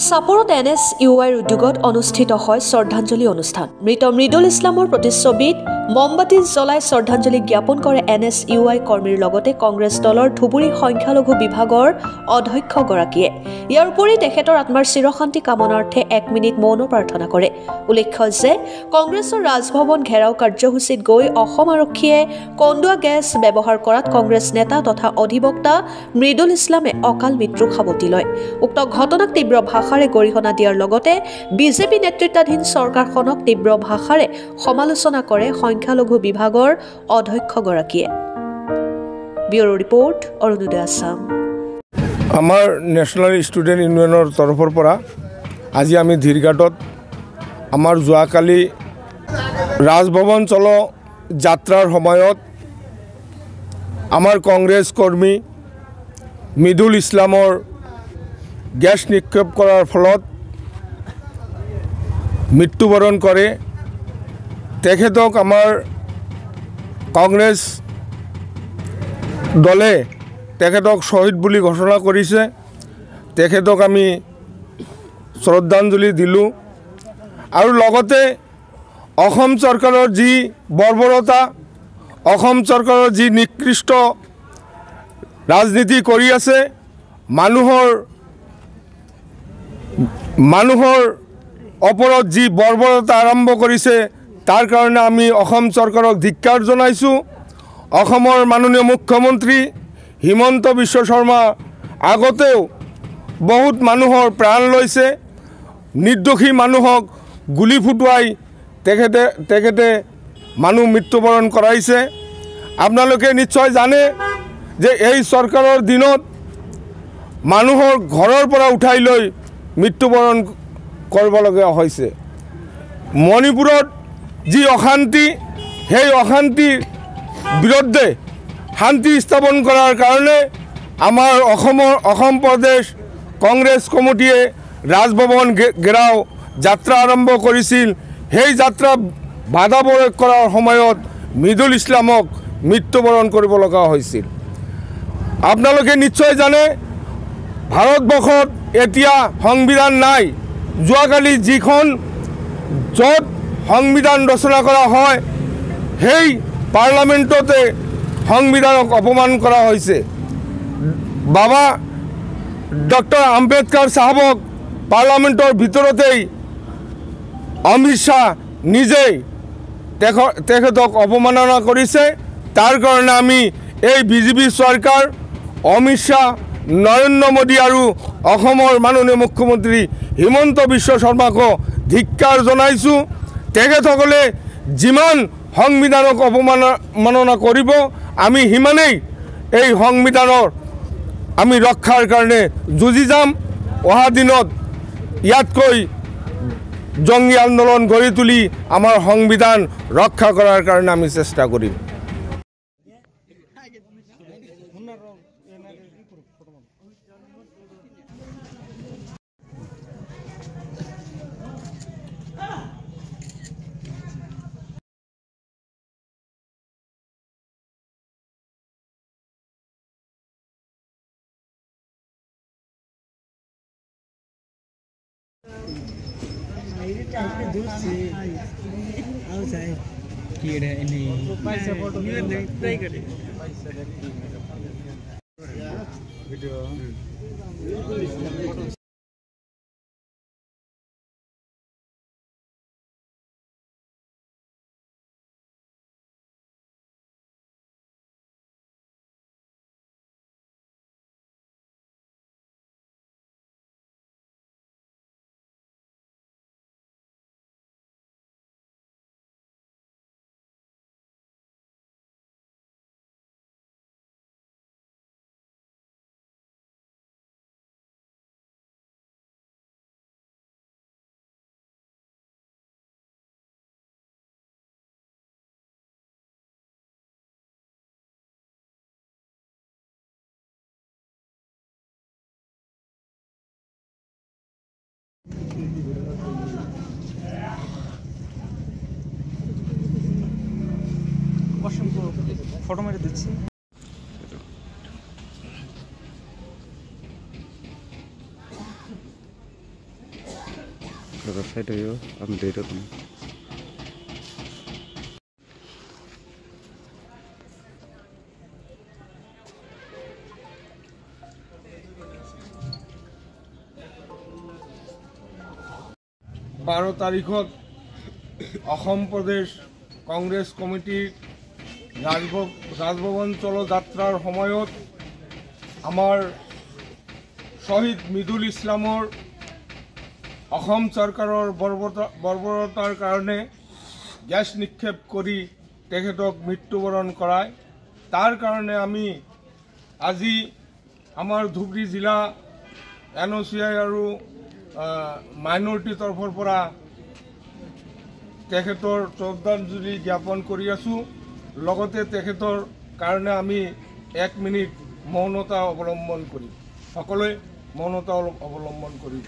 সাপোৰত NSUIৰ উদ্যোগত অনুষ্ঠিত হয় শ্ৰদ্ধাঞ্জলি অনুষ্ঠান। মৃত মৃদুল ইছলামৰ প্ৰতিচ্ছবিত মমবাতি জ্বলাই শ্ৰদ্ধাঞ্জলি জ্ঞাপন কৰে NSUI কৰ্মীৰ লগতে কংগ্ৰেছ দলৰ ধুবুৰী সংখ্যালঘু বিভাগৰ অধ্যক্ষগৰাকীয়ে। ইয়াৰ উপৰি তেখেতৰ আত্মাৰ চিৰশান্তি কামনাৰ্থে 1 মিনিট মৌন প্ৰাৰ্থনা কৰে। উল্লেখ্য যে কংগ্ৰেছৰ ৰাজভৱন ঘেৰাও কাৰ্যসূচীত গৈ অসম আৰক্ষীয়ে কন্দুৱা গেছ ব্যৱহাৰ কৰাত কংগ্ৰেছ নেতা তথা অধিবক্তা মৃদুল ইছলামে অকাল মৃত্যুৰ সাৱটি লয়। উক্ত ঘটনাক তীব্ৰ ভাষাৰে গৰিহণা দিয়াৰ লগতে বিজেপি নেতৃত্বাধীন চৰকাৰখনক তীব্ৰ ভাষাৰে সমালোচনা কৰে সংখ্যালঘু বিভাগৰ অধ্যক্ষগৰাকীয়ে। Bureau report, Arunodoi Assam. আমাৰ নেশ্যনেল ষ্টুডেণ্ট ইউনিয়নৰ তৰফৰ পৰা আজি আমি ধীৰঘাটত আমাৰ যোৱাকালি ৰাজভৱন চলো যাত্ৰাৰ সময়ত আমাৰ কংগ্ৰেছ কৰ্মী মৃদুল ইছলামৰ গ্যাস নিক্ষেপ কৰাৰ ফলত মৃত্যুবৰণ কৰে। তেখেতক আমাৰ কংগ্ৰেছ দলে তেখেতক শহীদ বুলি ঘোষণা কৰিছে। তেখেতক আমি শ্ৰদ্ধাঞ্জলি দিলোঁ আৰু লগতে অসম চৰকাৰৰ যি বৰ্বৰতা, অসম চৰকাৰৰ যি নিকৃষ্ট ৰাজনীতি কৰি আছে, মানুহৰ ওপৰত যি বৰ্বৰতা আৰম্ভ কৰিছে, তাৰ কাৰণে আমি অসম চৰকাৰক ধিক্কাৰ জনাইছোঁ। অসমৰ মাননীয় মুখ্যমন্ত্ৰী হিমন্ত বিশ্ব শৰ্মা আগতেও বহুত মানুহৰ প্ৰাণ লৈছে, নিৰ্দোষী মানুহক গুলি ফুটুৱাই তেখেতে মানুহ মৃত্যুবৰণ কৰাইছে। আপোনালোকে নিশ্চয় জানে যে এই চৰকাৰৰ দিনত মানুহৰ ঘৰৰ পৰা উঠাই লৈ মৃত্যুবৰণ কৰিবলগীয়া হৈছে। মণিপুৰত যি অশান্তি, সেই অশান্তিৰ বিৰুদ্ধে শান্তি স্থাপন কৰাৰ কাৰণে আমাৰ অসম প্ৰদেশ কংগ্ৰেছ কমিটিয়ে ৰাজভৱন ঘেৰাও যাত্ৰা আৰম্ভ কৰিছিল। সেই যাত্ৰা বাধা প্ৰয়োগ কৰাৰ সময়ত মৃদুল ইছলামক মৃত্যুবৰণ কৰিব লগা হৈছিল। আপোনালোকে নিশ্চয় জানে ভাৰতবৰ্ষত এতিয়া সংবিধান নাই। যোৱাকালি যিখন য'ত সংবিধান ৰচনা কৰা হয়, সেই পাৰ্লামেণ্টতে সংবিধানক অপমান কৰা হৈছে। বাবা ডক্টৰ আম্বেদকাৰ চাহাবক পাৰ্লামেণ্টৰ ভিতৰতেই অমিত শ্বাহ নিজেই তেখেতক অপমাননা কৰিছে। তাৰ কাৰণে আমি এই বিজেপি চৰকাৰ, অমিত শ্বাহ, নৰেন্দ্ৰ মোদী আৰু অসমৰ মাননীয় মুখ্যমন্ত্ৰী হিমন্ত বিশ্ব শৰ্মাকো ধিক্কাৰ জনাইছোঁ। তেখেতসকলে যিমান সংবিধানক অপমাননা কৰিব, আমি সিমানেই এই সংবিধানৰ আমি ৰক্ষাৰ কাৰণে যুঁজি যাম। অহা দিনত ইয়াতকৈ জংগী আন্দোলন গঢ়ি তুলি আমাৰ সংবিধান ৰক্ষা কৰাৰ কাৰণে আমি চেষ্টা কৰিম। ফটো মেৰে দিচ্ছি। সাইড হইও আমি দেইতো তুমি 12 তাৰিখত অসম প্ৰদেশ কংগ্ৰেছ কমিটিৰ ৰাজভৱন চলো যাত্ৰাৰ সময়ত আমাৰ শহীদ মৃদুল ইছলামৰ অসম চৰকাৰৰ বৰ্বৰতাৰ কাৰণে গ্যাস নিক্ষেপ কৰি তেখেতক মৃত্যুবৰণ কৰায় তাৰ কাৰণে আমি আজি আমাৰ ধুবুৰী জিলা NOCI আৰু মাইনৰিটি তৰফৰ পৰা তেখেতৰ শ্ৰদ্ধাঞ্জলি জ্ঞাপন কৰি আছো লগতে তেখেতৰ কাৰণে আমি 1 মিনিট মৌনতা অৱলম্বন কৰিম সকলোৱে মৌনতা অৱলম্বন কৰিব